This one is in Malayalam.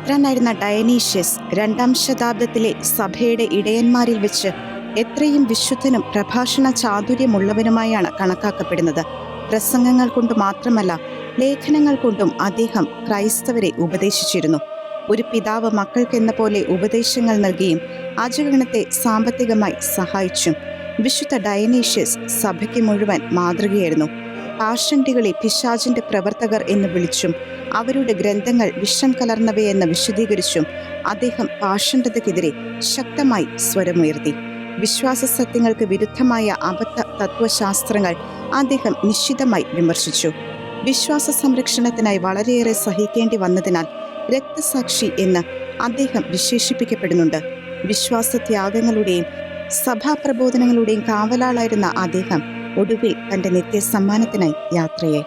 മെത്രാനായിരുന്ന ഡയനീഷ്യസ് 2-ാം ശതാബ്ദത്തിലെ സഭയുടെ ഇടയന്മാരിൽ വെച്ച് എത്രയും വിശുദ്ധനും പ്രഭാഷണ ചാതുര്യമുള്ളവനുമായാണ് കണക്കാക്കപ്പെടുന്നത്. പ്രസംഗങ്ങൾ കൊണ്ട് മാത്രമല്ല, ലേഖനങ്ങൾ കൊണ്ടും അദ്ദേഹം ക്രൈസ്തവരെ ഉപദേശിച്ചിരുന്നു. ഒരു പിതാവ് മക്കൾക്കെന്ന പോലെ ഉപദേശങ്ങൾ നൽകിയും അജഗണത്തെ സാമ്പത്തികമായി സഹായിച്ചും വിശുദ്ധ ഡയനീഷ്യസ് സഭയ്ക്ക് മുഴുവൻ മാതൃകയായിരുന്നു. പാഷണ്ഡികളെ പിശാചിന്റെ പ്രവർത്തകർ എന്ന് വിളിച്ചും അവരുടെ ഗ്രന്ഥങ്ങൾ വിഷം കലർന്നവയെന്ന് വിശദീകരിച്ചും അദ്ദേഹം പാഷണ്ഡതയ്ക്കെതിരെ ശക്തമായി സ്വരമുയർത്തി. വിശ്വാസ സത്യങ്ങൾക്ക് വിരുദ്ധമായ അബദ്ധ തത്വശാസ്ത്രങ്ങൾ അദ്ദേഹം നിശ്ചിതമായി വിമർശിച്ചു. വിശ്വാസ സംരക്ഷണത്തിനായി വളരെയേറെ സഹിക്കേണ്ടി വന്നതിനാൽ രക്തസാക്ഷി എന്ന് അദ്ദേഹം വിശേഷിപ്പിക്കപ്പെടുന്നുണ്ട്. വിശ്വാസത്യാഗങ്ങളുടെയും സഭാപ്രബോധനങ്ങളുടെയും കാവലാളായിരുന്ന അദ്ദേഹം ഒടുവിൽ തന്റെ നിത്യസമ്മാനത്തിനായി യാത്രയായി.